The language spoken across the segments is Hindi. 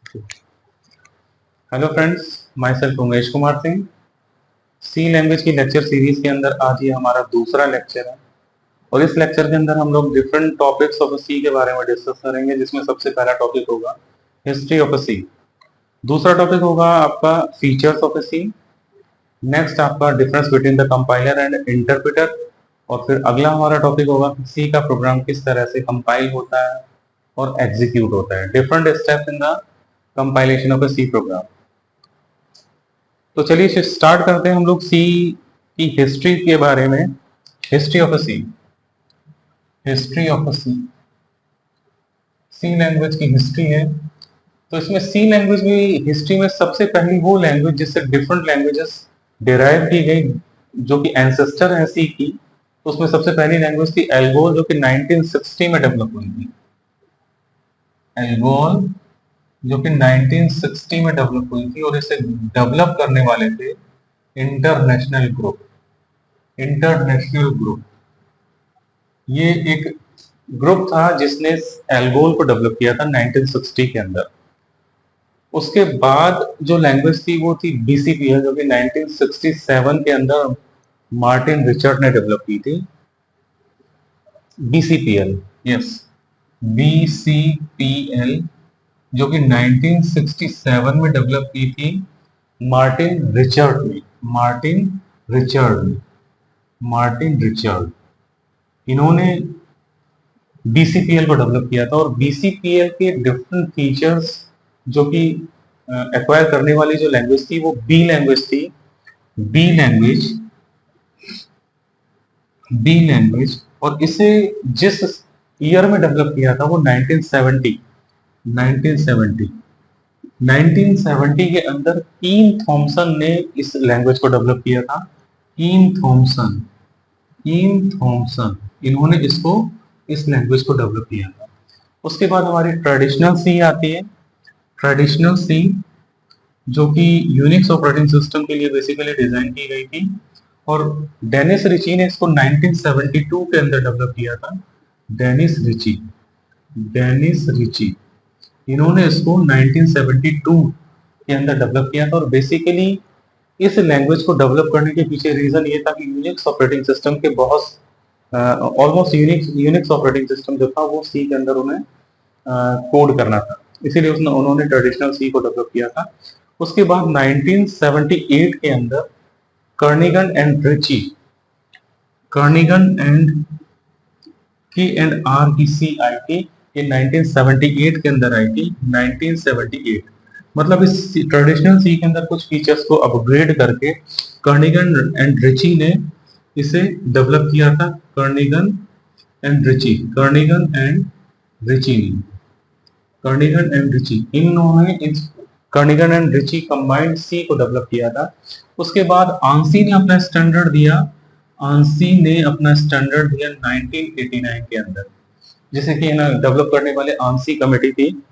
Hello friends, myself Umesh Kumar Singh. C language की लेक्चर सीरीज के अंदर आज ये हमारा दूसरा लेक्चर है और इस लेक्चर के अंदर हम लोग डिफरेंट टॉपिक्स ऑफ सी के बारे में डिस्कस करेंगे, जिसमें सबसे पहला टॉपिक होगा हिस्ट्री ऑफ सी। दूसरा टॉपिक होगा आपका फीचर्स ऑफ सी। नेक्स्ट आपका difference between the compiler and interpreter. और फिर अगला हमारा टॉपिक होगा सी का प्रोग्राम किस तरह से कंपाइल होता है और एग्जीक्यूट होता है, different steps in the compilation of a C program. तो चलिए स्टार्ट करते हैं हम लोग सी की हिस्ट्री के बारे में। History of C, history of C language की हिस्ट्री है। तो इसमें सी लैंग्वेज में हिस्ट्री में सबसे पहली वो लैंग्वेज जिससे डिफरेंट लैंग्वेजेस डिराइव की गई, जो कि एंसेस्टर है सी की। तो उसमें सबसे पहली लैंग्वेज थी एल्गोल, जो कि 1960 में डेवलप हुई थी। एल्गोल जो कि 1960 में डेवलप हुई थी और इसे डेवलप करने वाले थे इंटरनेशनल ग्रुप। इंटरनेशनल ग्रुप ये एक ग्रुप था जिसने एल्गोल को डेवलप किया था 1960 के अंदर। उसके बाद जो लैंग्वेज थी वो थी बीसीपीएल, जो कि 1967 के अंदर मार्टिन रिचर्ड ने डेवलप की थी। बीसीपीएल, यस, बीसीपीएल जो कि 1967 में डेवलप की थी मार्टिन रिचर्ड ने। मार्टिन रिचर्ड इन्होंने बीसीपीएल को डेवलप किया था। और बीसीपीएल के डिफरेंट फीचर्स जो कि एक्वायर करने वाली जो लैंग्वेज थी वो बी लैंग्वेज थी। बी लैंग्वेज और इसे जिस ईयर में डेवलप किया था वो 1970 के अंदर कीन थॉमसन ने इस लैंग्वेज को डेवलप किया था। कीन थॉमसन इन्होंने इस लैंग्वेज को डेवलप किया था। उसके बाद हमारी ट्रेडिशनल सी आती है। ट्रेडिशनल सी जो कि यूनिक्स ऑपरेटिंग सिस्टम के लिए बेसिकली डिजाइन की गई थी और डेनिस रिची ने इसको 1972 के अंदर डेवलप किया था। डेनिस रिची इन्होंने इसको 1972 के अंदर डेवलप किया था। और बेसिकली इस लैंग्वेज को डेवलप करने के पीछे रीजन ये था कि यूनिक्स ऑपरेटिंग सिस्टम के बहुत ऑलमोस्ट यूनिक्स ऑपरेटिंग सिस्टम जो था वो सी के अंदर उन्हें कोड करना था, इसीलिए उन्होंने ट्रेडिशनल सी को डेवलप किया था। उसके बाद 1978 के अंदर कर्निगन एंड आर की सी आई थी। ये 1978 के अंदर आई थी। 1978 मतलब इस ट्रेडिशनल सी के अंदर कुछ फीचर्स को अपग्रेड करके कर्निगन एंड रिची ने इसे डेवलप किया था। कर्निगन एंड रिची इन्होंने कर्निगन एंड रिची कंबाइंड सी को डेवलप किया था। उसके बाद आंसी ने अपना स्टैंडर्ड दिया। 1989 के अंदर, जिसे कि ना डेवलप करने वाले आंसी कमेटी थी।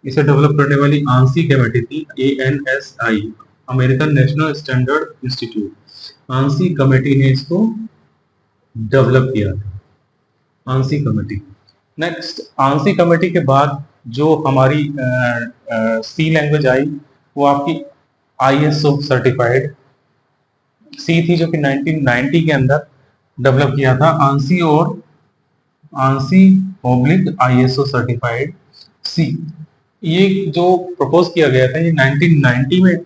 इसे डेवलप करने वाली आंसी कमेटी थी ANSI, American national standard institute. ANSI committee ने इसको डेवलप किया था। ANSI committee. Next ANSI committee के बाद जो हमारी सी लैंग्वेज आई वो आपकी ISO सर्टिफाइड सी थी, जो कि 1990 के अंदर डेवलप किया था। आंसी ओब्लिक ISO सर्टिफाइड सी। ये जो प्रपोज किया गया था ये 1990 में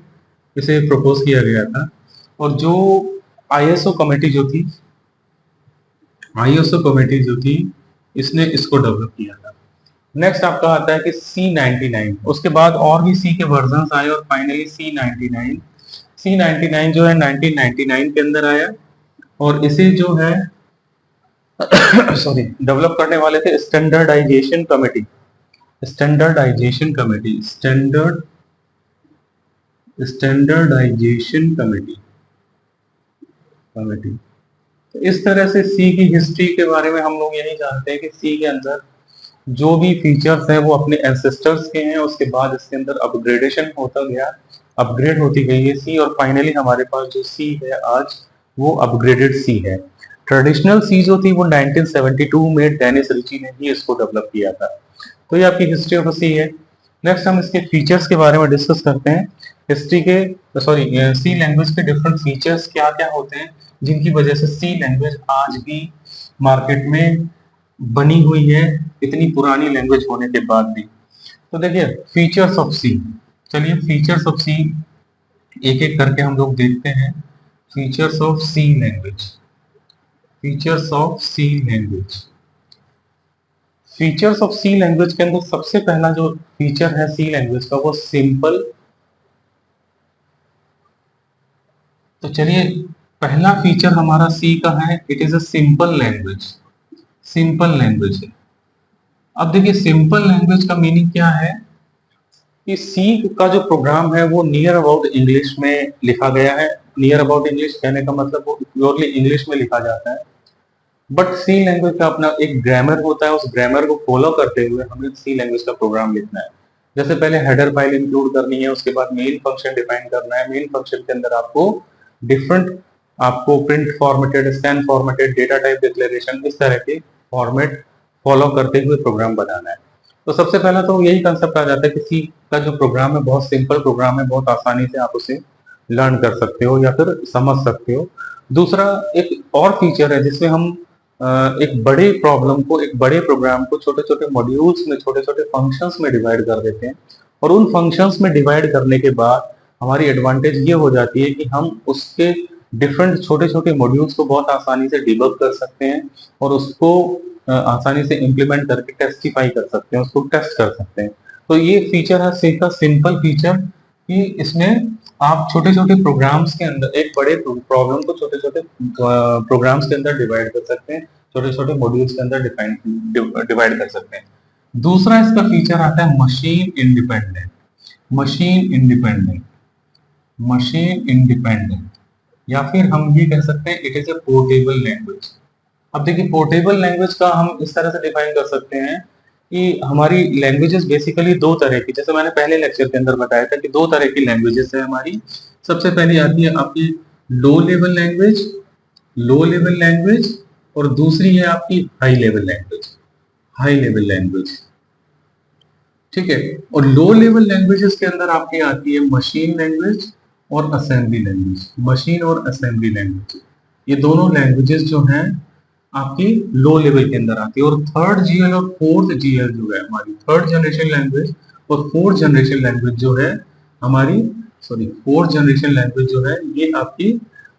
इसे प्रपोज किया गया था। और जो ISO कमेटी जो थी इसने इसको डेवलप किया था। नेक्स्ट आपका आता है कि C99। उसके बाद और भी सी के वर्जन आए और फाइनली C99 जो है 1999 के अंदर आया। और इसे जो है डेवलप करने वाले थे स्टैंडर्डाइजेशन कमेटी। इस तरह से सी की हिस्ट्री के बारे में हम लोग यही जानते हैं कि सी के अंदर जो भी फीचर्स हैं वो अपने एंसेस्टर्स के हैं। उसके बाद इसके अंदर अपग्रेड होती गई है सी, और फाइनली हमारे पास जो सी है आज वो अपग्रेडेड सी है। ट्रेडिशनल सी जो थी वो 1972 में डेनिस रिची ने ही इसको डेवलप किया था। तो ये आपकी हिस्ट्री ऑफ सी है। नेक्स्ट हम इसके फीचर्स के बारे में डिस्कस करते हैं। हिस्ट्री के सी लैंग्वेज के डिफरेंट फीचर्स क्या क्या होते हैं जिनकी वजह से सी लैंग्वेज आज भी मार्केट में बनी हुई है, इतनी पुरानी लैंग्वेज होने के बाद भी। तो देखिए फीचर्स ऑफ सी, चलिए फीचर्स ऑफ सी एक एक करके हम लोग देखते हैं। Features of C language, features of C language, features of C language के अंदर सबसे पहला जो फीचर है सी लैंग्वेज का वो सिंपल। तो चलिए पहला फीचर हमारा सी का है, it is a simple language, simple language है। अब देखिए सिंपल लैंग्वेज का मीनिंग क्या है कि सी का जो प्रोग्राम है वो नियर अबाउट इंग्लिश में लिखा गया है। नियर अबाउट इंग्लिश कहने का मतलब वो प्योरली इंग्लिश में लिखा जाता है, बट सी लैंग्वेज का अपना एक ग्रामर होता है, उस ग्रामर को फॉलो करते हुए हमें सी लैंग्वेज का प्रोग्राम लिखना है। जैसे पहले हेडर फाइल इंक्लूड करनी है, उसके बाद मेन फंक्शन डिफाइन करना है। मेन फंक्शन के अंदर आपको डिफरेंट, आपको print formatted, scan formatted, data type declaration, इस तरह के फॉर्मेट फॉलो करते हुए प्रोग्राम बनाना है। तो सबसे पहला तो यही कंसेप्ट आ जाता है कि सी का जो प्रोग्राम है बहुत सिंपल प्रोग्राम है, बहुत आसानी से आप उसे लर्न कर सकते हो या फिर समझ सकते हो। दूसरा एक और फीचर है जिसमें हम एक बड़े प्रॉब्लम को, एक बड़े प्रोग्राम को छोटे छोटे मॉड्यूल्स में, छोटे छोटे फंक्शंस में डिवाइड कर देते हैं, और उन फंक्शंस में डिवाइड करने के बाद हमारी एडवांटेज ये हो जाती है कि हम उसके डिफरेंट छोटे छोटे मॉड्यूल्स को बहुत आसानी से डिबग कर सकते हैं और उसको आसानी से इम्प्लीमेंट करके टेस्टिफाई कर सकते हैं, उसको टेस्ट कर सकते हैं। तो ये फीचर है सी का सिंपल फीचर, कि इसमें आप छोटे छोटे प्रोग्राम्स के अंदर एक बड़े प्रॉब्लम को छोटे छोटे प्रोग्राम्स के अंदर डिवाइड कर सकते हैं, छोटे छोटे मॉड्यूल्स के अंदर डिवाइड कर सकते हैं। दूसरा इसका फीचर आता है machine independent, machine independent, machine independent, या फिर हम ये कह सकते हैं it is a portable language. अब देखिए पोर्टेबल लैंग्वेज का हम इस तरह से डिफाइन कर सकते हैं कि हमारी लैंग्वेजेस बेसिकली दो तरह की, जैसे मैंने पहले लेक्चर के अंदर बताया था कि दो तरह की लैंग्वेजेस है हमारी। सबसे पहली आती है आपकी low level language, low level language, और दूसरी है आपकी high level language, high level language. ठीक है, और लो लेवल लैंग्वेजेस के अंदर आपकी आती है मशीन लैंग्वेज और असेंबली लैंग्वेज, मशीन और असेंबली लैंग्वेज। ये दोनों लैंग्वेजेस जो हैं आपकी लो लेवल के अंदर आती है। और थर्ड जीएल और फोर्थ जीएल जो है हमारी, थर्ड जनरेशन लैंग्वेज और फोर्थ जनरेशन लैंग्वेज जो है हमारी, सॉरी फोर्थ जनरेशन लैंग्वेज जो है ये आपकी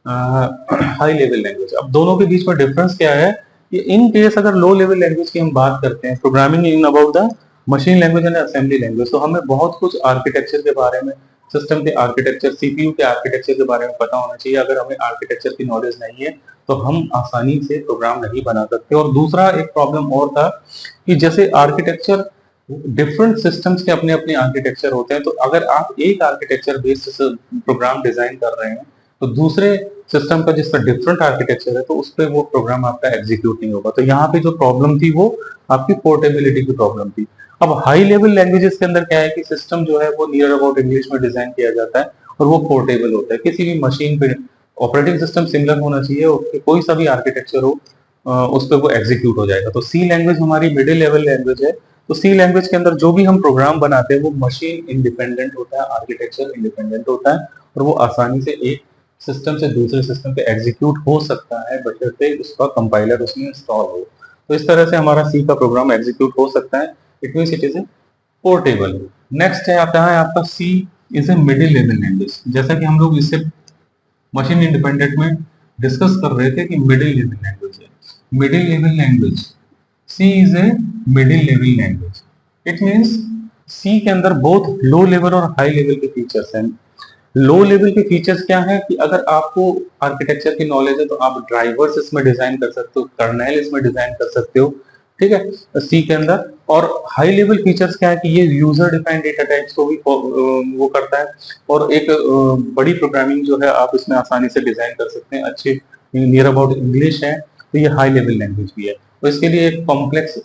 हाई लेवल लैंग्वेज। अब दोनों के बीच में डिफरेंस क्या है कि इन केस अगर लो लेवल लैंग्वेज की हम बात करते हैं, programming in about the machine language and assembly language, तो हमें बहुत कुछ आर्किटेक्चर के बारे में, सिस्टम के आर्किटेक्चर, सीपीयू के आर्किटेक्चर के बारे में पता होना चाहिए। अगर हमें आर्किटेक्चर की नॉलेज नहीं है तो हम आसानी से प्रोग्राम नहीं बना सकते। और दूसरा एक प्रॉब्लम और था कि जैसे आर्किटेक्चर, डिफरेंट सिस्टम्स के अपने अपने आर्किटेक्चर होते हैं, तो अगर आप एक आर्किटेक्चर बेस्ड प्रोग्राम डिजाइन कर रहे हैं तो दूसरे सिस्टम का जिसका डिफरेंट आर्किटेक्चर है तो उस पर वो प्रोग्राम आपका एग्जीक्यूट नहीं होगा। तो यहाँ पे जो प्रॉब्लम थी वो आपकी पोर्टेबिलिटी की प्रॉब्लम थी। अब हाई लेवल लैंग्वेजेस के अंदर क्या है कि सिस्टम जो है वो नियर अबाउट इंग्लिश में डिजाइन किया जाता है और वो पोर्टेबल होता है, किसी भी मशीन पे ऑपरेटिंग सिस्टम सिमिलर होना चाहिए, कोई सा भी आर्किटेक्चर हो उस पर वो एग्जीक्यूट हो जाएगा। तो सी लैंग्वेज हमारी मिडिल लेवल लैंग्वेज है। तो सी लैंग्वेज के अंदर जो भी हम प्रोग्राम बनाते हैं वो मशीन इंडिपेंडेंट होता है, आर्किटेक्चर इंडिपेंडेंट होता है, और वो आसानी से एक सिस्टम से दूसरे सिस्टम पे एग्जीक्यूट हो सकता है बशर्ते उसका कंपाइलर उसमें इंस्टॉल हो। तो इस तरह से हमारा सी का प्रोग्राम एग्जीक्यूट हो सकता है, it means it is a portable. Next है आता है आपका C is a middle level language. जैसा कि हम लोग इससे मशीन इंडिपेंडेंट में डिस्कस कर रहे थे कि मिडिल लेवल लैंग्वेज है, middle level language, C is a middle level language. It means C के अंदर बोथ लो लेवल और हाई लेवल के फीचर्स हैं। लो लेवल के फीचर्स क्या है कि अगर आपको आर्किटेक्चर की नॉलेज है तो आप ड्राइवर्स इसमें डिजाइन कर सकते हो, कर्नेल इसमें डिजाइन कर सकते हो, ठीक है, सी के अंदर। और हाई लेवल फीचर्स क्या है कि ये यूजर डिफाइंड डेटा टाइप्स को भी वो करता है, और एक बड़ी प्रोग्रामिंग जो है आप इसमें आसानी से डिजाइन कर सकते हैं, अच्छे नियर अबाउट इंग्लिश है, तो ये हाई लेवल लैंग्वेज भी है। तो इसके लिए एक कॉम्प्लेक्स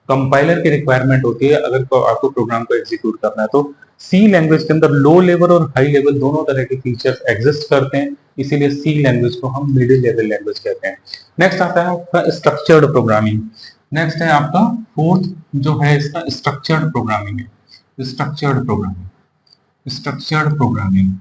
कंपाइलर की रिक्वायरमेंट होती है अगर आपको प्रोग्राम को एग्जीक्यूट करना है। तो सी लैंग्वेज के अंदर लो लेवल और हाई लेवल दोनों तरह के फीचर्स एग्जिस्ट करते हैं, इसीलिए सी लैंग्वेज को हम मिडिल लेवल लैंग्वेज कहते हैं। नेक्स्ट आता है आपका स्ट्रक्चर्ड प्रोग्रामिंग। नेक्स्ट है आपका फोर्थ जो है इसका स्ट्रक्चर्ड प्रोग्रामिंग है। Structured programming. स्ट्रक्चर्ड प्रोग्रामिंग,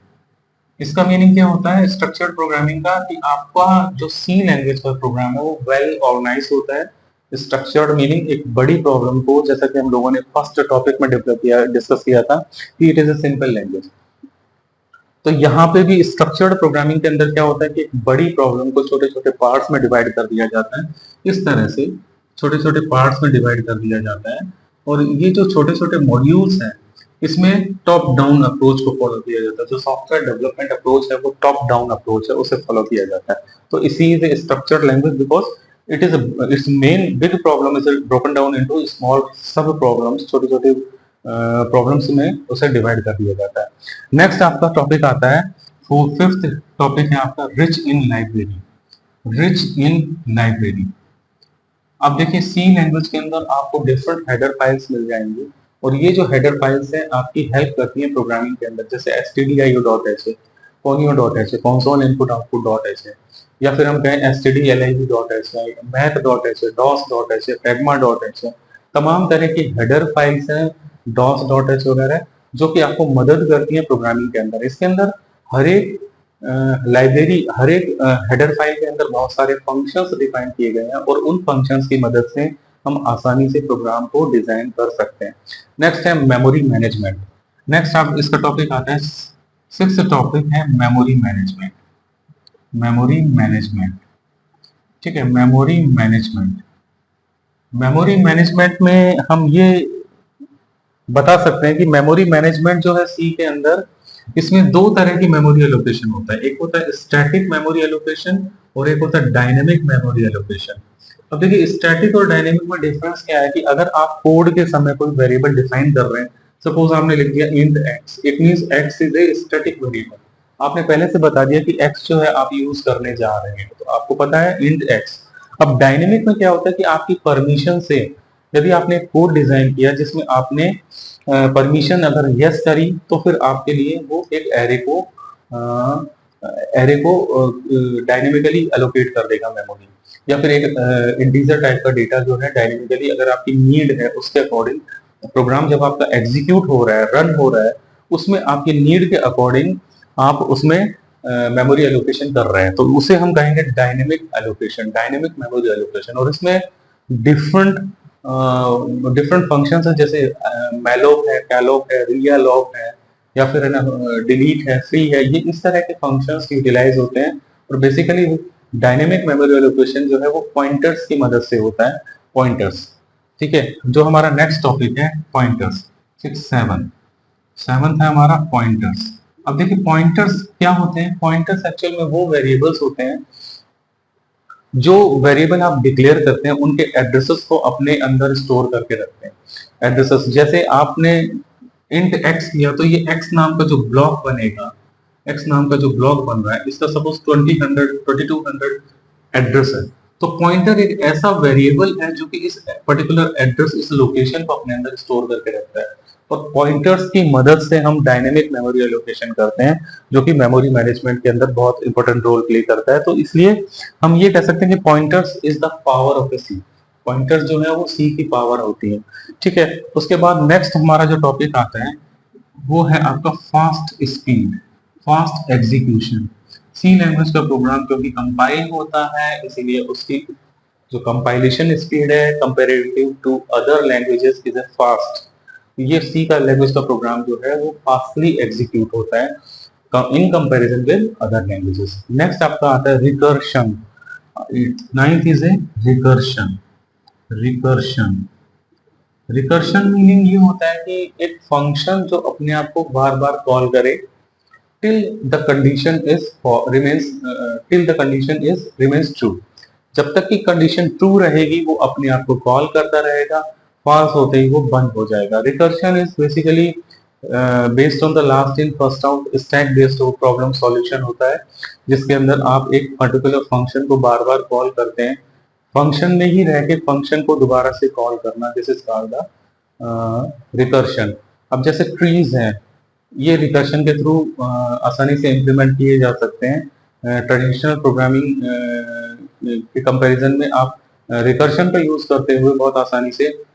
इसका मीनिंग क्या होता है स्ट्रक्चर्ड प्रोग्रामिंग का, कि आपका जो सी लैंग्वेज का प्रोग्राम है वो वेल ऑर्गेनाइज होता है। स्ट्रक्चर्ड मीनिंग एक बड़ी प्रॉब्लम को, जैसा कि हम लोगों ने फर्स्ट टॉपिक में डिस्कस किया था कि it is a simple language, तो यहाँ पे भी स्ट्रक्चर्ड प्रोग्रामिंग के अंदर क्या होता है कि एक बड़ी प्रॉब्लम को छोटे छोटे पार्ट्स में डिवाइड कर दिया जाता है। इस तरह से छोटे छोटे पार्ट्स में डिवाइड कर दिया जाता है, और ये जो छोटे छोटे मॉड्यूल्स हैं इसमें टॉप डाउन अप्रोच को फॉलो किया जाता है। जो सॉफ्टवेयर डेवलपमेंट अप्रोच है वो टॉप डाउन अप्रोच है, उसे फॉलो किया जाता है। तो इसी is structured language because it's main big problem is broken down into small सब प्रॉब्लम्स, छोटे छोटे प्रॉब्लम्स में उसे डिवाइड कर दिया जाता है। नेक्स्ट आपका टॉपिक आता है, फिफ्थ टॉपिक है आपका rich in library. Rich in library, अब देखिए सी लैंग्वेज के अंदर आपको डिफरेंट हेडर फाइल्स मिल जाएंगे, और ये जो हेडर फाइल्स हैं आपकी हेल्प करती हैं प्रोग्रामिंग के अंदर, जैसे stdio.h, conio.h, console input output.h, या फिर हम कहें stdlib.h, math.h, dos.h, pragma.h, तमाम तरह की हेडर फाइल्स हैं dos.h वगैरह, जो कि आपको मदद करती हैं प्रोग्रामिंग के अंदर। इसके अंदर हर एक लाइब्रेरी, हर एक हेडर फाइल के अंदर बहुत सारे फंक्शंस डिफाइन किए गए हैं, और उन फंक्शंस की मदद से हम आसानी से प्रोग्राम को डिजाइन कर सकते हैं। नेक्स्ट है मेमोरी मैनेजमेंट। नेक्स्ट आप इसका टॉपिक आता है, सिक्स्थ टॉपिक है मेमोरी मैनेजमेंट। मेमोरी मैनेजमेंट, ठीक है, मेमोरी मैनेजमेंट। मेमोरी मैनेजमेंट में हम ये बता सकते हैं कि मेमोरी मैनेजमेंट जो है सी के अंदर, इसमें दो तरह की मेमोरी एलोकेशन होता है। एक होता है स्टैटिक मेमोरी एलोकेशन, और एक होता है डायनेमिक मेमोरी एलोकेशन। अब देखिए स्टैटिक और डायनेमिक में डिफरेंस क्या है कि अगर आप कोड के समय कोई वेरिएबल डिफाइन कर रहे हैं, सपोज आपने लिख दिया int x, it means x is a static variable. आपने पहले से बता दिया कि एक्स जो है आप यूज करने जा रहे हैं, तो आपको पता है इंट एक्स। अब डायनेमिक में क्या होता है कि आपकी परमिशन से, यदि आपने कोड डिजाइन किया जिसमें आपने परमिशन अगर यस करी, तो फिर आपके लिए वो एक एरे को डायनेमिकली एलोकेट कर देगा मेमोरी, या फिर एक इंटीजर टाइप का डेटा जो है डायनेमिकली, अगर आपकी नीड है उसके अकॉर्डिंग प्रोग्राम जब आपका एग्जीक्यूट हो रहा है, रन हो रहा है, उसमें आपकी नीड के अकॉर्डिंग आप उसमें मेमोरी एलोकेशन कर रहे हैं, तो उसे हम कहेंगे dynamic allocation, dynamic memory allocation. और इसमें डिफरेंट डिफरेंट फंक्शंस है, जैसे मैलोक है, कैलोक है, रियालॉक है, या फिर है ना डिलीट है, फ्री है, ये इस तरह के फंक्शंस यूटिलाइज होते हैं। और बेसिकली डायनेमिक मेमोरी एलोकेशन जो है वो पॉइंटर्स की मदद से होता है, पॉइंटर्स। ठीक है, जो हमारा नेक्स्ट टॉपिक है पॉइंटर्स, 6 7 सेवंथ है हमारा पॉइंटर्स। अब देखिए पॉइंटर्स क्या होते हैं, पॉइंटर्स एक्चुअल में वो वेरिएबल्स होते हैं जो वेरिएबल आप डिक्लेयर करते हैं, उनके एड्रेसेस को अपने अंदर स्टोर करके रखते हैं। एड्रेसेस जैसे आपने इंट एक्स किया, तो ये एक्स नाम का जो ब्लॉक बनेगा, एक्स नाम का जो ब्लॉक बन रहा है, इसका सपोज 2200 एड्रेस है, तो पॉइंटर एक ऐसा वेरिएबल है जो कि इस पर्टिकुलर एड्रेस, इस लोकेशन को अपने अंदर स्टोर करके रखता है। और पॉइंटर्स की मदद से हम डायनेमिक मेमोरी एलोकेशन करते हैं, जो कि मेमोरी मैनेजमेंट के अंदर बहुत इंपॉर्टेंट रोल प्ले करता है। तो इसलिए हम ये कह सकते हैं कि pointers is the power of the C. Pointers जो है वो सी की पावर होती है। ठीक है, उसके बाद नेक्स्ट हमारा जो टॉपिक आता है वो है आपका fast speed, fast execution. C language का प्रोग्राम क्योंकि कंपाइल होता है, इसीलिए उसकी जो कंपाइलेशन स्पीड है comparative to other languages is fast. ये सी का लैंग्वेज का प्रोग्राम जो है वो फास्टली एग्जीक्यूट होता है in comparison with other languages. Next आपका आता है recursion. Ninth is a recursion. Recursion, recursion meaning ये होता है कि एक फंक्शन जो अपने आप को बार बार कॉल करे till the condition is remains till the condition is remains true। जब तक कि कंडीशन ट्रू रहेगी वो अपने आप को कॉल करता रहेगा, फॉल्स होते ही वो बंद हो जाएगा। Recursion is basically based on the last in first out stack based problem solution होता है, जिसके अंदर आप एक पर्टिकुलर फंक्शन को बार बार कॉल करते हैं, फंक्शन में ही रह के फंक्शन को दोबारा से कॉल करना, this is called the recursion. अब जैसे ट्रीज हैं, ये रिकर्शन के थ्रू आसानी से इम्प्लीमेंट किए जा सकते हैं। ट्रेडिशनल प्रोग्रामिंग के कंपैरिजन में आप रिकर्शन का यूज करते हुए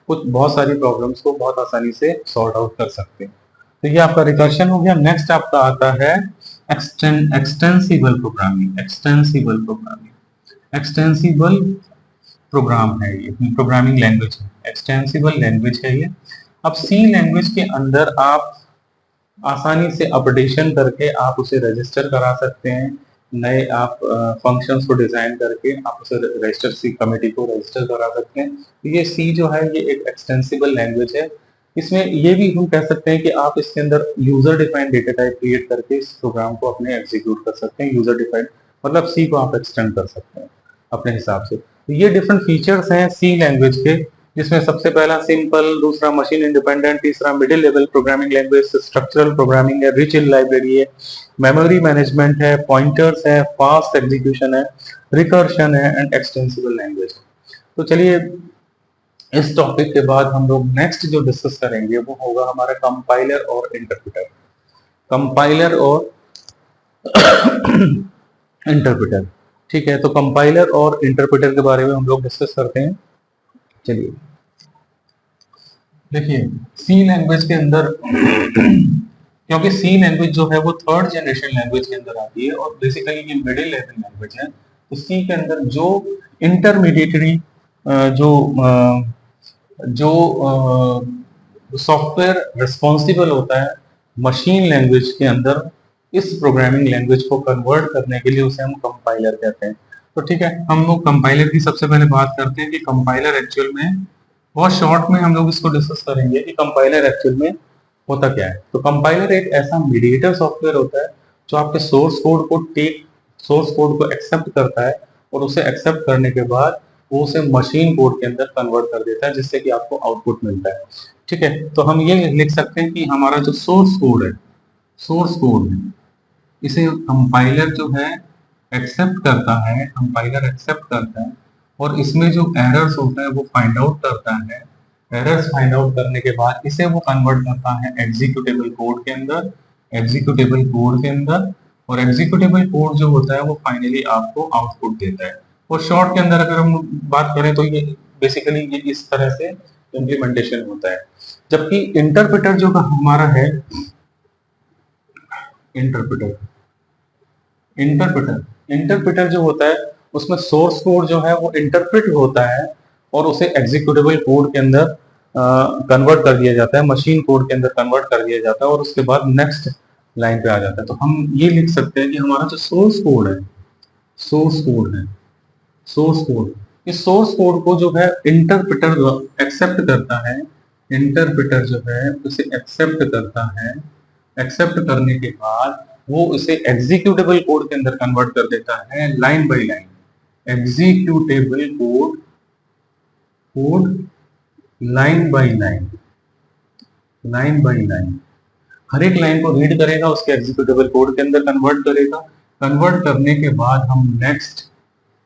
बहुत सारी प्रॉब्लम्स को बहुत आसानी से सॉर्ट आउट कर सकते हैं। तो ये आपका रिकर्शन हो गया। नेक्स्ट आपका आता है एक्सटेंसिबल प्रोग्रामिंग। एक्सटेंसिबल प्रोग्राम है, ये प्रोग्रामिंग लैंग्वेज है, एक्सटेंसिबल लैंग्वेज है ये। अब सी लैंग्वेज के अंदर आप आसानी से अपडेशन करके आप उसे रजिस्टर करा सकते हैं। नए आप फंक्शंस को डिजाइन करके आप उसे रजिस्टर सी कमिटी को रजिस्टर करा सकते हैं। तो ये सी जो है ये एक एक्सटेंसिबल लैंग्वेज है। इसमें ये भी हम कह सकते हैं कि आप इसके अंदर user defined data type create करके इस प्रोग्राम को अपने एग्जीक्यूट कर सकते हैं। यूजर डिफाइंड मतलब सी को आप एक्सटेंड कर सकते हैं अपने हिसाब से। तो ये डिफरेंट फीचर्स हैं सी लैंग्वेज के, जिसमें सबसे पहला सिंपल, दूसरा मशीन इंडिपेंडेंट, तीसरा middle level programming language, structural programming है, रिच इन लाइब्रेरी है, मेमोरी मैनेजमेंट है, पॉइंटर्स है, फास्ट एग्जीक्यूशन है, रिकर्शन है एंड एक्सटेंसिबल लैंग्वेज। तो चलिए इस टॉपिक के बाद हम लोग नेक्स्ट जो डिस्कस करेंगे वो होगा हमारा कंपाइलर और इंटरप्रेटर। कंपाइलर और इंटरप्रेटर, ठीक है। तो कंपाइलर और इंटरप्रेटर के बारे में हम लोग डिस्कस करते हैं। चलिए देखिए सी लैंग्वेज के अंदर क्योंकि सी लैंग्वेज जो है वो थर्ड जनरेशन लैंग्वेज के अंदर आती है और बेसिकली ये मिडिल लेवल लैंग्वेज है। तो सी के अंदर जो इंटरमीडिएटरी जो जो सॉफ्टवेयर रिस्पॉन्सिबल होता है मशीन लैंग्वेज के अंदर इस प्रोग्रामिंग लैंग्वेज को कन्वर्ट करने के लिए उसे हम कंपाइलर कहते हैं। तो ठीक है, हम लोग कंपाइलर की सबसे पहले बात करते हैं कि कंपाइलर एक्चुअल में, बहुत शॉर्ट में हम लोग इसको डिस्कस करेंगे कि कंपाइलर एक्चुअल में होता क्या है। तो कंपाइलर एक ऐसा मीडिएटर सॉफ्टवेयर होता है जो आपके सोर्स कोड को एक्सेप्ट करता है और उसे एक्सेप्ट करने के बाद वो उसे मशीन कोड के अंदर कन्वर्ट कर देता है जिससे कि आपको आउटपुट मिलता है। ठीक है, तो हम ये लिख सकते हैं कि हमारा जो सोर्स कोड है इसे कंपाइलर जो है एक्सेप्ट करता है, कंपाइलर एक्सेप्ट करता है और इसमें जो एरर्स होता है वो फाइंड आउट करता है। एरर्स फाइंड आउट करने के बाद इसे वो कन्वर्ट करता है एग्जीक्यूटेबल कोड के अंदर, और एग्जीक्यूटेबल कोड जो होता है वो फाइनली आपको आउटपुट देता है। और शॉर्ट के अंदर अगर हम बात करें तो ये बेसिकली ये इस तरह से इम्प्लीमेंटेशन होता है। जबकि इंटरप्रेटर जो हमारा है, इंटरप्रेटर जो होता है उसमें सोर्स कोड जो है वो इंटरप्रेट होता है और उसे एग्जीक्यूटेबल कोड के अंदर कन्वर्ट कर दिया जाता है, मशीन कोड के अंदर कन्वर्ट कर दिया जाता है और उसके बाद नेक्स्ट लाइन पे आ जाता है। तो हम ये लिख सकते हैं कि हमारा जो सोर्स कोड है इस सोर्स कोड को जो है इंटरप्रेटर एक्सेप्ट करता है, इंटरप्रेटर जो है उसे एक्सेप्ट करता है। एक्सेप्ट करने के बाद वो उसे एग्जीक्यूटेबल कोड के अंदर कन्वर्ट कर देता है line by line. Executable code line by line हर एक लाइन को रीड करेगा, उसके एग्जीक्यूटेबल कोड के अंदर कन्वर्ट करेगा। कन्वर्ट करने के बाद हम नेक्स्ट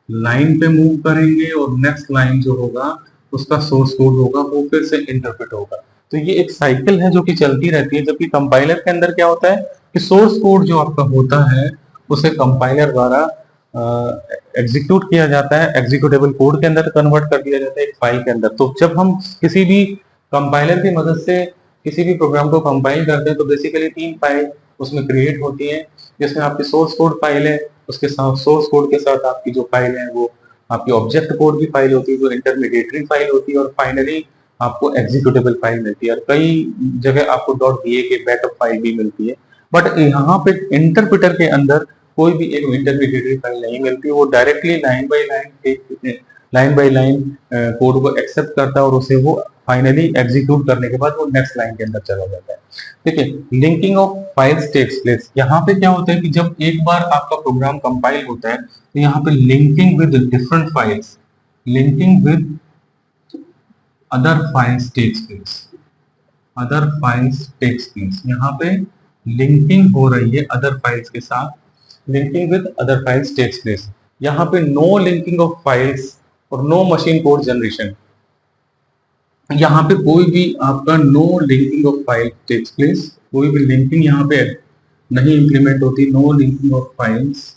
लाइन पे मूव करेंगे और नेक्स्ट लाइन जो होगा उसका सोर्स कोड होगा वो फिर से इंटरप्रेट होगा। तो ये एक साइकिल है जो कि चलती रहती है। जबकि कंपाइलर के अंदर क्या होता है कि सोर्स कोड जो आपका होता है उसे कंपाइलर द्वारा एग्जीक्यूट किया जाता है, एग्जीक्यूटेबल कोड के अंदर कन्वर्ट कर दिया जाता है एक फाइल के अंदर। तो जब हम किसी भी कंपाइलर की मदद से किसी भी प्रोग्राम को कंपाइल करते हैं तो बेसिकली 3 फाइल उसमें क्रिएट होती है, जिसमें आपकी सोर्स कोड फाइल है, उसके साथ सोर्स कोड के साथ आपकी जो फाइल है वो आपकी ऑब्जेक्ट कोड की फाइल होती है जो इंटरमीडिएटरी फाइल होती है और फाइनली आपको एग्जीक्यूटेबल फाइल मिलती है। और कई जगह आपको .ba के बैकअप फाइल भी मिलती है। बट यहाँ पे इंटरप्रेटर के अंदर कोई भी एक इंटरमीडिएटरी फाइल नहीं मिलती, वो directly line by line code को एक्सेप्ट करता है और उसे वो फाइनली एग्जीक्यूट करने के बाद वो नेक्स्ट लाइन के अंदर चला जाता है। ठीक है, linking of files takes place. यहाँ पे क्या होता है कि जब एक बार आपका प्रोग्राम कंपाइल होता है तो यहाँ पे linking with different files, linking with other files takes place. यहाँ पे लिंकिंग हो रही है अदर फाइल्स के साथ, linking with other files takes place. यहाँ पे नो लिंकिंग ऑफ फाइल्स और नो मशीन कोड जनरेशन। यहाँ पे कोई भी आपका no linking of file takes place, कोई भी लिंकिंग यहाँ पे नहीं इंप्लीमेंट होती। No linking of files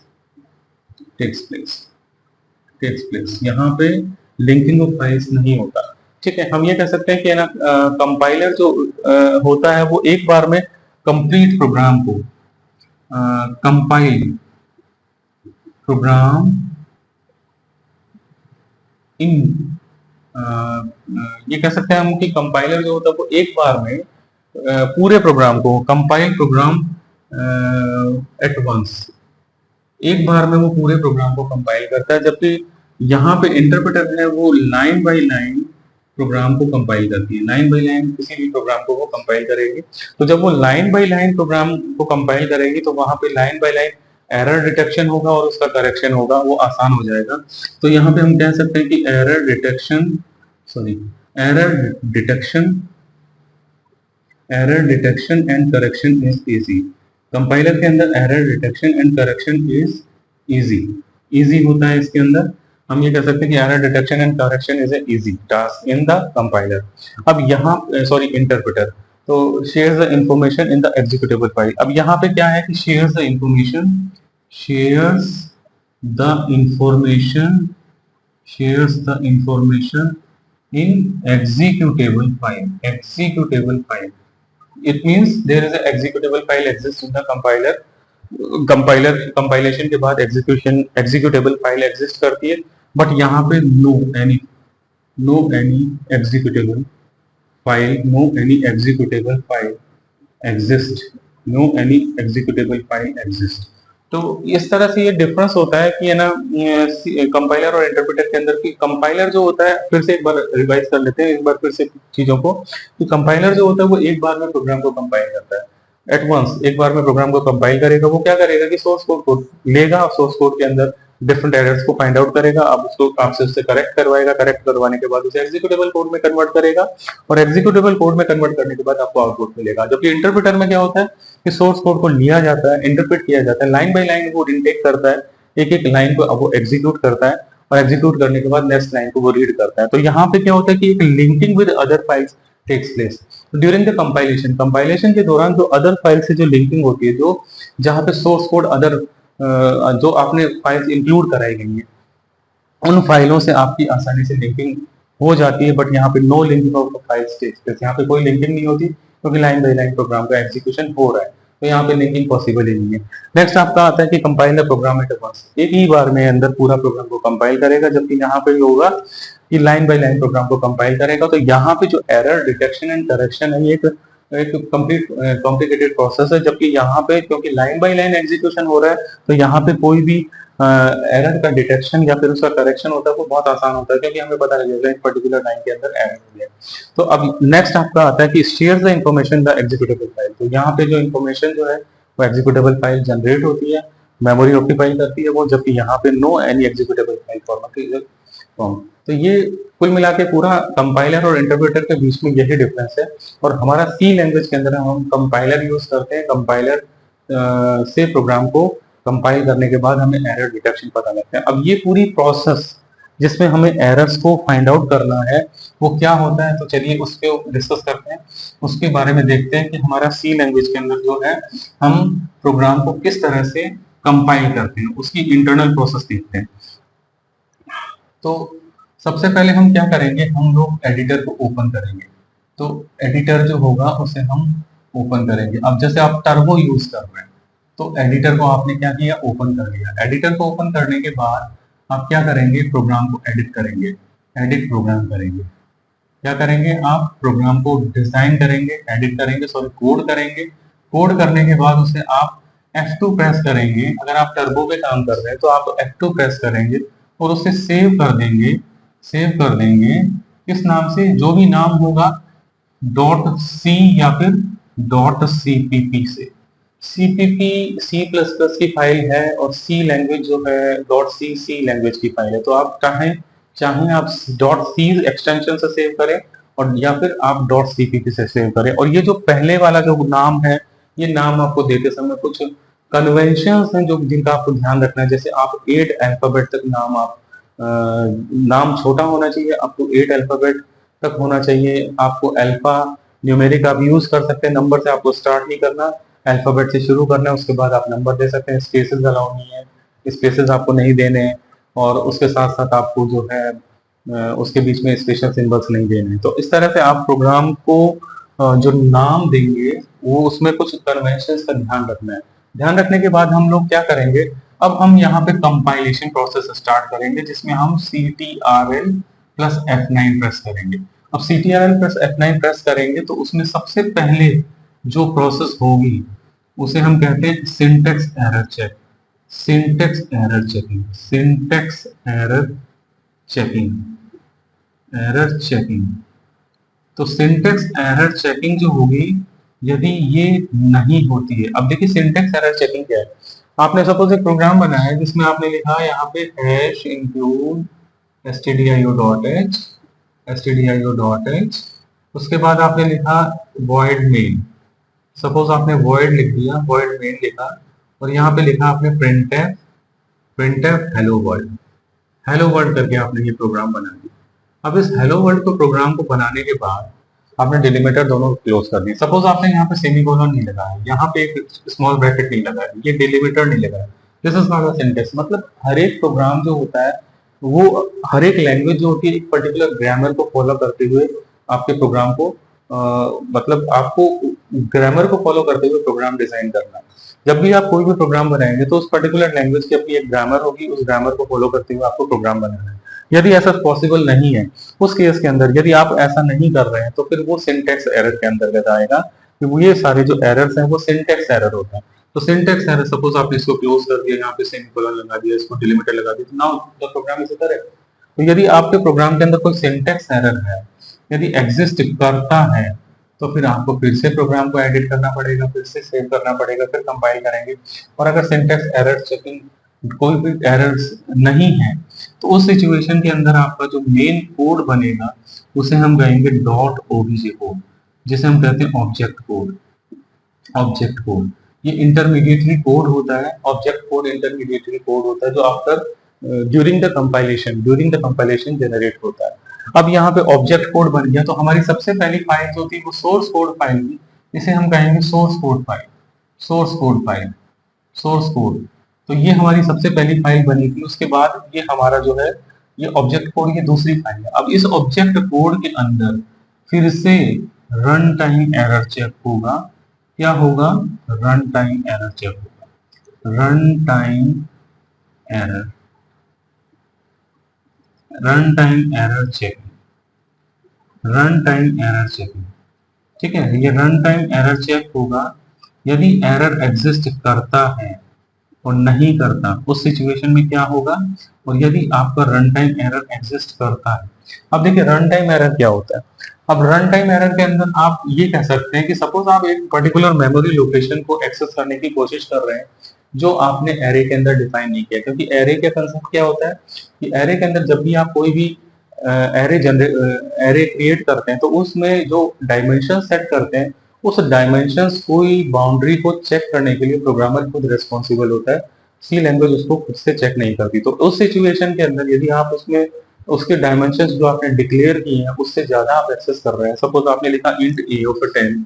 takes place. यहाँ पे लिंकिंग ऑफ फाइल्स नहीं होता। ठीक है, हम ये कह सकते हैं कि ना कंपाइलर जो होता है वो एक बार में कंप्लीट प्रोग्राम को कंपाइल प्रोग्राम इन ये कह सकते हैं हम कि कंपाइलर जो होता है वो एक बार में पूरे प्रोग्राम को कंपाइल प्रोग्राम एट वंस, एक बार में वो पूरे प्रोग्राम को कंपाइल करता है, जबकि यहाँ पे इंटरप्रेटर है वो लाइन बाय लाइन प्रोग्राम को कंपाइल करती है। लाइन बाय लाइन किसी भी प्रोग्राम को वो कंपाइल करेगी। तो जब वो लाइन बाय लाइन प्रोग्राम को कंपाइल करेगी तो वहां पे line by line error detection होगा और उसका करेक्शन होगा, वो आसान हो जाएगा। तो यहाँ पे हम कह सकते हैं कि error detection and correction is easy. Compiler के अंदर error detection and correction is easy होता है। इसके अंदर हम ये कह सकते हैं कि error detection and correction is a easy task in the compiler. अब यहाँ इंटरप्रेटर तो shares the information in the executable file. अब यहाँ पे क्या है कि shares the information in executable file. It means there is a executable file exists in the compiler. Compilation के बाद एग्जीक्यूटेबल फाइल एग्जिस्ट करती है, बट यहाँ पे no any executable file exist. तो इस तरह से ये डिफरेंस होता है कि है ना कंपाइलर और इंटरप्रेटर के अंदर की। कंपाइलर जो होता है, फिर से एक बार रिवाइज कर लेते हैं एक बार फिर से चीजों को, कि कंपाइलर जो होता है वो एक बार में प्रोग्राम को कंपाइल करता है एट वंस, एक बार में प्रोग्राम को कंपाइल करेगा। वो क्या करेगा कि सोर्स कोड को लेगा, सोर्स कोड के अंदर डिफरेंट एरर्स को फाइंड आउट करेगा, अब उसको आपसे उससे करेक्ट करवाएगा, करेक्ट करवाने के बाद उसे एग्जीक्यूटेबल कोड में कन्वर्ट करेगा और एग्जीक्यूटेबल कोड में कन्वर्ट करने के बाद आपको आउटपुट मिलेगा। जबकि इंटरप्रेटर में क्या होता है कि सोर्स कोड को लिया जाता है, इंटरप्रेट किया जाता है, लाइन बाय लाइन वो इनटेक करता है, एक एक लाइन को वो एग्जीक्यूट करता है और एग्जीक्यूट करने के बाद नेक्स्ट लाइन को वो रीड करता है। तो यहाँ पे क्या होता है कि एक linking with other files takes place during the compilation के दौरान जो अदर फाइल से जो लिंकिंग होती है, जो जहाँ पे सोर्स कोड अदर जो आपने फाइल्स इंक्लूड कराई गई है उन फाइलों से आपकी आसानी से लिंकिंग हो जाती है। बट यहाँ पे no linking of files takes place, यहाँ पे कोई लिंकिंग नहीं होती क्योंकि लाइन बाय लाइन प्रोग्राम का एग्जीक्यूशन हो रहा है, तो यहाँ पे लिंकिंग पॉसिबल ही नहीं है। नेक्स्ट आपका आता है कि कंपाइलर प्रोग्राम एट वंस, एक ही बार में अंदर पूरा प्रोग्राम को कंपाइल करेगा, जबकि यहाँ पे होगा कि लाइन बाय लाइन प्रोग्राम को कंपाइल करेगा। तो यहाँ पे जो एरर डिटेक्शन एंड करेक्शन है ये एक कंप्लीट कॉम्प्लिकेटेड प्रोसेस है, जबकि यहाँ पे क्योंकि लाइन बाय लाइन एग्जीक्यूशन हो रहा है तो यहाँ पे कोई भी एरर का डिटेक्शन या फिर उसका करेक्शन होता है वो बहुत आसान होता है, क्योंकि हमें पता लगेगा एक पर्टिकुलर लाइन के अंदर एरर हुई है। तो अब नेक्स्ट आपका आता है कि share the information the executable file. तो यहाँ पे जो इंफॉर्मेशन जो है वो एग्जीक्यूटेबल फाइल जनरेट होती है, मेमोरी ऑक्यूपाई करती है वो, जबकि यहाँ पे no any executable file format. तो ये कुल मिला के पूरा कंपाइलर और इंटरप्रेटर के बीच में यही डिफरेंस है। और हमारा सी लैंग्वेज के अंदर हम कंपाइलर यूज करते हैं, कंपाइलर से प्रोग्राम को कंपाइल करने के बाद हमें एरर डिटेक्शन पता लगता है। अब ये पूरी प्रोसेस जिसमें हमें एरर्स को फाइंड आउट करना है वो क्या होता है, तो चलिए उसके डिस्कस करते हैं, उसके बारे में देखते हैं कि हमारा सी लैंग्वेज के अंदर जो है हम प्रोग्राम को किस तरह से कंपाइल करते हैं, उसकी इंटरनल प्रोसेस देखते हैं। तो सबसे पहले हम क्या करेंगे, हम लोग एडिटर को ओपन करेंगे। तो एडिटर जो होगा उसे हम ओपन करेंगे। अब जैसे आप टर्बो यूज कर रहे हैं तो एडिटर को आपने क्या किया, ओपन कर लिया। एडिटर को ओपन करने के बाद आप क्या करेंगे, प्रोग्राम को एडिट करेंगे, एडिट प्रोग्राम करेंगे। क्या करेंगे, आप प्रोग्राम को डिजाइन करेंगे, एडिट करेंगे, कोड करेंगे। कोड करने के बाद उसे आप F2 प्रेस करेंगे। अगर आप टर्बो पे काम कर रहे हैं तो आप F2 प्रेस करेंगे और उसे सेव कर देंगे। किस नाम से, जो भी नाम होगा .c या फिर .cpp से। cpp C++ की फाइल है और C लैंग्वेज जो है .c लैंग्वेज की फाइल है। तो आप चाहें आप .c एक्सटेंशन से सेव करें और या फिर आप .cpp से सेव करें। और ये जो पहले वाला जो नाम है, ये नाम आपको देते समय कुछ कन्वेंशंस हैं जो जिनका आपको ध्यान रखना है। जैसे आप 8 अल्फाबेट तक नाम छोटा होना चाहिए, आपको 8 अल्फाबेट तक होना चाहिए। आपको अल्फा न्यूमेरिक आप यूज कर सकते हैं, नंबर से आपको स्टार्ट नहीं करना, अल्फाबेट से शुरू करना है, उसके बाद आप नंबर दे सकते हैं। स्पेसेस अलाउ नहीं है, स्पेसेस आपको नहीं देने हैं। और उसके साथ साथ आपको जो है उसके बीच में स्पेशल सिंबल्स नहीं देने। तो इस तरह से आप प्रोग्राम को जो नाम देंगे वो उसमें कुछ कन्वेंशंस का ध्यान रखना है। ध्यान रखने के बाद हम लोग क्या करेंगे, अब हम यहाँ पे कंपाइलेशन प्रोसेस स्टार्ट करेंगे जिसमें हम CTRL प्लस F9 प्रेस करेंगे। अब CTRL प्लस F9 प्रेस करेंगे तो उसमें सबसे पहले जो प्रोसेस होगी उसे हम कहते हैं syntax error check. Syntax error checking, syntax error checking, error checking. तो सिंटेक्स एरर चेकिंग जो होगी, यदि ये नहीं होती है, अब देखिए सिंटेक्स एरर चेकिंग क्या है। आपने सपोज एक प्रोग्राम बनाया है जिसमें आपने लिखा यहाँ पे हैश इंक्लूड stdio.h, stdio.h, उसके बाद आपने लिखा void main। सपोज आपने void लिख दिया, void main लिखा, और यहाँ पे लिखा आपने printf, printf hello world, hello world करके आपने ये प्रोग्राम बना दिया। अब इस हेलो वर्ल्ड को प्रोग्राम को बनाने के बाद आपने डिलीमीटर दोनों क्लोज कर दिए। सपोज आपने यहाँ पे सेमीकोलन नहीं लगाया, यहाँ पे एक स्मॉल ब्रैकेट नहीं लगाया, ये डिलीमीटर नहीं लगाया, this is not a syntax. मतलब हर एक प्रोग्राम जो होता है वो, हर एक लैंग्वेज जो होती है एक पर्टिकुलर ग्रामर को फॉलो करते हुए आपके प्रोग्राम को मतलब आपको ग्रामर को फॉलो करते हुए प्रोग्राम डिजाइन करना है। जब भी आप कोई भी प्रोग्राम बनाएंगे तो उस पर्टिकुलर लैंग्वेज की अपनी एक ग्रामर होगी, उस ग्रामर को फॉलो करते हुए आपको प्रोग्राम बनाना है। यदि ऐसा पॉसिबल नहीं है, उस केस के अंदर यदि आप ऐसा नहीं कर रहे हैं तो फिर वो सिंटेक्स एरर के अंतर्गत आएगा, क्योंकि ये सारे जो एरर्स हैं वो सिंटेक्स एरर होता है। तो सिंटेक्स एरर, सपोज आपने इसको क्लोज कर दिया, यहाँ पे सेमीकोलन लगा दिया, इसको डिलीमीटर लगा दिया, तो now the program is correct. तो यदि आपके प्रोग्राम के अंदर कोई सिंटेक्स एरर है, यदि एग्जिस्ट करता है, तो फिर आपको फिर से प्रोग्राम को एडिट करना पड़ेगा, फिर से सेव करना पड़ेगा, फिर कंपाइल करेंगे। और अगर सिंटेक्स एरर चेकिंग कोई भी एरर्स नहीं है तो उस सिचुएशन के अंदर आपका जो मेन कोड बनेगा उसे हम कहेंगे .obj कोड, जिसे हम कहते हैं ऑब्जेक्ट कोड। ऑब्जेक्ट कोड ये इंटरमीडिएटरी कोड होता है। ऑब्जेक्ट कोड इंटरमीडिएटरी कोड होता है जो after during the compilation generate होता है। अब यहाँ पे ऑब्जेक्ट कोड बन गया, तो हमारी सबसे पहली फाइल जो थी वो सोर्स कोड फाइल थी, इसे हम कहेंगे source code file, source code file, source code. तो ये हमारी सबसे पहली फाइल बनी थी। उसके बाद ये हमारा जो है ये ऑब्जेक्ट कोड की दूसरी फाइल है। अब इस ऑब्जेक्ट कोड के अंदर फिर से रन टाइम एरर चेक होगा। क्या होगा? रन टाइम एरर चेक होगा, run time error, run time error checking, run time error checking. ठीक है, ये रन टाइम एरर चेक होगा यदि एरर एग्जिस्ट करता है और नहीं करता, उस सिचुएशन में क्या होगा। और यदि आपका रन टाइम एरर एग्जिस्ट करता है, अब देखिए रन टाइम एरर क्या होता है। अब रन टाइम एरर के अंदर आप ये कह सकते हैं कि सपोज आप एक पर्टिकुलर मेमोरी लोकेशन को एक्सेस करने की कोशिश कर रहे हैं जो आपने एरे के अंदर डिफाइन नहीं किया। क्योंकि एरे का कंसेप्ट क्या होता है कि एरे के अंदर जब भी आप कोई भी एरे क्रिएट करते हैं तो उसमें जो डायमेंशन सेट करते हैं, उस डायमेंशंस कोई बाउंड्री को चेक करने के लिए प्रोग्रामर खुद रिस्पॉन्सिबल होता है। सी लैंग्वेज उसको खुद से चेक नहीं करती। तो उस सिचुएशन के अंदर यदि आप उसमें उसके डायमेंशंस जो आपने डिक्लेयर किए हैं उससे ज्यादा आप एक्सेस कर रहे हैं, सपोज आपने लिखा int a of 10,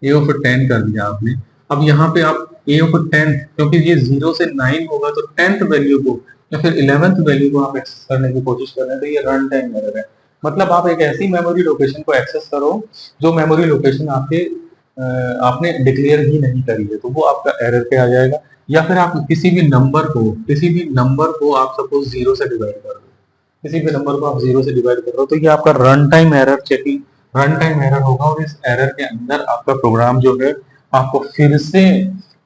a of 10 कर दिया आपने। अब यहाँ पे आप a ऑफ 10, क्योंकि ये 0 से 9 होगा तो 10th वैल्यू को या फिर 11th वैल्यू को आप एक्सेस करने की कोशिश कर रहे हैं, तो ये रन टाइम एरर है। मतलब आप एक ऐसी मेमोरी लोकेशन को एक्सेस करो जो मेमोरी लोकेशन आपने डिक्लेयर ही नहीं करी है, तो वो आपका एरर पे आ जाएगा। या फिर आप किसी भी नंबर को आप सपोज 0 से डिवाइड कर रहे हो, किसी भी नंबर को आप 0 से डिवाइड कर रहे हो, तो ये आपका run time error checking, run time error होगा। और इस एरर के अंदर आपका प्रोग्राम जो है आपको फिर से,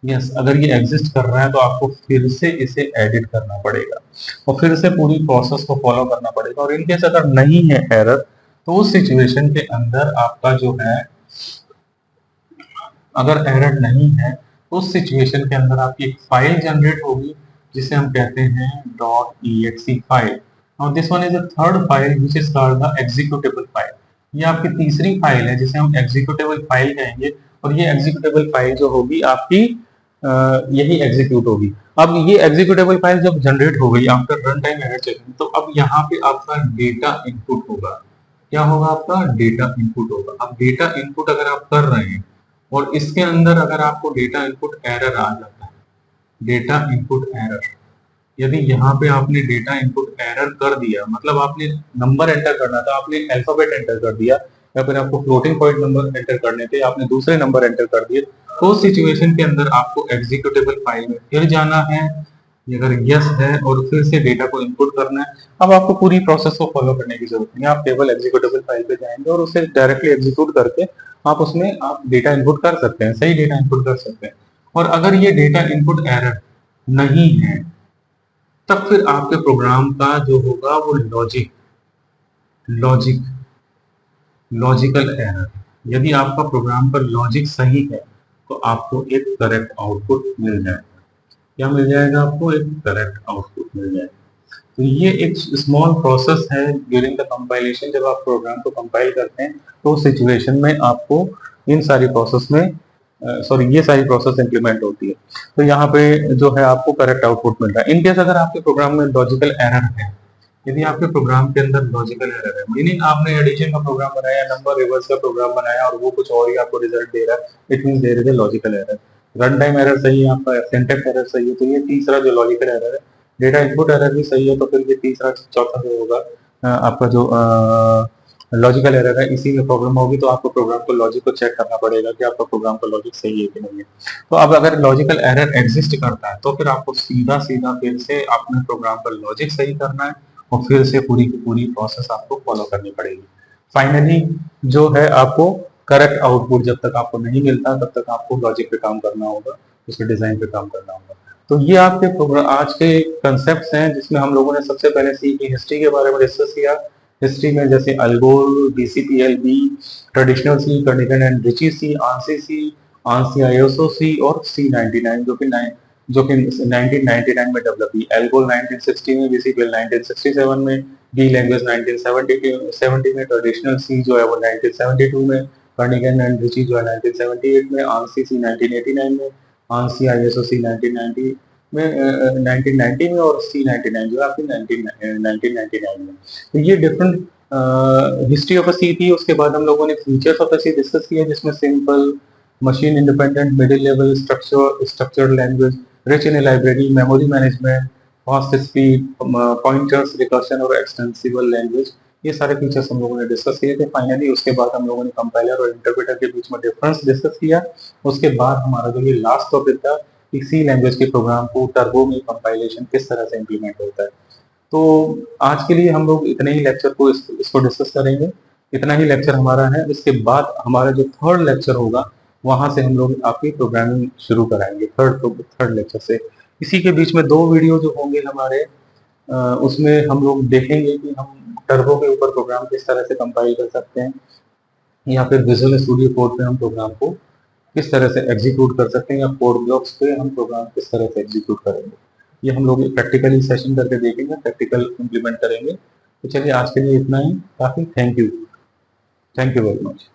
यस, अगर ये एग्जिस्ट कर रहा है तो आपको फिर से इसे एडिट करना पड़ेगा और फिर से पूरी प्रोसेस को फॉलो करना पड़ेगा। और इनकेस अगर नहीं है एरर, तो उस सिचुएशन के अंदर आपका जो है, अगर एरर नहीं है तो उस सिचुएशन के अंदर आपकी एक फाइल जनरेट होगी जिसे हम कहते हैं .exe फाइल। और this one is a third file which is called the executable file. ये आपकी तीसरी फाइल है जिसे हम एग्जीक्यूटेबल फाइल कहेंगे। और ये एग्जीक्यूटेबल फाइल जो होगी आपकी यही एग्जीक्यूट होगी। अब ये एग्जीक्यूटेबल फाइल जब जनरेट हो गई after run time error checking, तो अब यहाँ पे आपका डेटा इनपुट होगा। क्या होगा? आपका डेटा इनपुट होगा। अब डेटा इनपुट अगर आप कर रहे हैं और इसके अंदर अगर आपको डेटा इनपुट एरर आ जाता है, डेटा इनपुट एरर, यदि यहाँ पे आपने डेटा इनपुट एरर कर दिया, मतलब आपने नंबर एंटर करना था, आपने अल्फाबेट एंटर कर दिया, या फिर आपको फ्लोटिंग पॉइंट नंबर एंटर करने थे, आपने दूसरे नंबर एंटर कर दिए, तो उस सिचुएशन के अंदर आपको एग्जीक्यूटेबल फाइल में फिर जाना है, अगर यस है, और फिर से डेटा को इनपुट करना है। अब आपको पूरी प्रोसेस को फॉलो करने की जरूरत नहीं है, आप केवल एग्जीक्यूटेबल फाइल पे जाएंगे और उसे डायरेक्टली एग्जीक्यूट करके आप उसमें आप डेटा इनपुट कर सकते हैं, सही डेटा इनपुट कर सकते हैं। और अगर ये डेटा इनपुट एरर नहीं है, तब फिर आपके प्रोग्राम का जो होगा वो लॉजिक लॉजिकल एरर। यदि आपका प्रोग्राम का लॉजिक सही है तो आपको एक करेक्ट आउटपुट मिल जाएगा। क्या मिल जाएगा? आपको एक करेक्ट आउटपुट मिल जाएगा। तो ये एक स्मॉल प्रोसेस है ड्यूरिंग द कंपाइलेशन। जब आप प्रोग्राम को कंपाइल करते हैं तो सिचुएशन में आपको इन सारी प्रोसेस में ये सारी प्रोसेस इंप्लीमेंट होती है। तो यहाँ पे जो है आपको करेक्ट आउटपुट मिल रहा है। इनकेस अगर आपके प्रोग्राम में लॉजिकल एरर है, यदि आपके प्रोग्राम के अंदर लॉजिकल एरर है, मीनिंग आपने एडिशन का प्रोग्राम बनाया, नंबर रिवर्स का प्रोग्राम बनाया और वो कुछ और ही आपको रिजल्ट दे रहा है, it means there is a logical error. Run time error सही है आपका, सिंटैक्स एरर सही है, तो ये तीसरा जो लॉजिकल एरर है। डेटा इनपुट एरर भी सही है, तो फिर ये तीसरा चौथा जो होगा आपका जो लॉजिकल एरर है, इसी में प्रॉब्लम होगी। तो आपको प्रोग्राम को लॉजिक को चेक करना पड़ेगा कि आपका प्रोग्राम का लॉजिक सही है कि नहीं है। तो अब अगर लॉजिकल एरर एग्जिस्ट करता है तो फिर आपको सीधा सीधा फिर से अपने प्रोग्राम का लॉजिक सही करना है और फिर से पूरी की पूरी प्रोसेस आपको फॉलो करनी पड़ेगी। फाइनली जो है आपको करेक्ट आउटपुट जब तक आपको नहीं मिलता तब तक आपको लॉजिक पे काम करना होगा, उसके डिजाइन पे काम करना होगा। तो ये आपके आज के कंसेप्ट हैं जिसमें हम लोगों ने सबसे पहले सी की हिस्ट्री के बारे में डिस्कस किया। हिस्ट्री में जैसे ALGOL, BCPL B, traditional C, Kernighan and Ritchie C, ANSI C, ANSI ISO C और C99 जो कि 1999 में डेवलप हुई। एल्गोर 1960 में, बीसीपीएल 1967 में, डी लैंग्वेज 1970 में, ट्रेडिशनल सी जो है वो 1972 में, कर्निघन एंड रिची जो है 1978 में, आंसी सी 1989 में, आंसी आईएसओ सी 1990 में 1990 में, और C99 जो है आपकी 1999 में। तो ये different history of a C थी। उसके बाद हम लोगों ने features of a C discuss किया, जिसमें simple, machine independent, middle level, structured language, rich in library, memory management, fast speed, pointers, recursion और एक्सटेंसिबल लैंग्वेज, ये सारे फीचर्स हम लोगों ने डिस्कस किए थे। फाइनली उसके बाद हम लोगों ने कंपाइलर और इंटरप्रेटर के बीच में डिफरेंस डिस्कस किया। उसके बाद हमारा जो ये लास्ट टॉपिक था कि सी लैंग्वेज के प्रोग्राम को टर्बो में कंपाइलेशन किस तरह से इंप्लीमेंट होता है। तो आज के लिए हम लोग इतने ही लेक्चर को इसको डिस्कस करेंगे। इतना ही लेक्चर हमारा है। इसके बाद हमारा जो थर्ड लेक्चर होगा वहां से हम लोग आपकी प्रोग्रामिंग शुरू कराएंगे, थर्ड लेक्चर से। इसी के बीच में 2 वीडियो जो होंगे हमारे, उसमें हम लोग देखेंगे कि हम टर्बो के ऊपर प्रोग्राम किस तरह से कंपाइल कर सकते हैं, या फिर विजुअल स्टूडियो कोड पे हम प्रोग्राम को किस तरह से एग्जीक्यूट कर सकते हैं, या कोड ब्लॉक्स पे हम प्रोग्राम किस तरह से एग्जीक्यूट करेंगे। ये हम लोग प्रैक्टिकली सेशन करके देखेंगे, प्रैक्टिकल इम्प्लीमेंट करेंगे। तो चलिए आज के लिए इतना ही काफी। Thank you very much.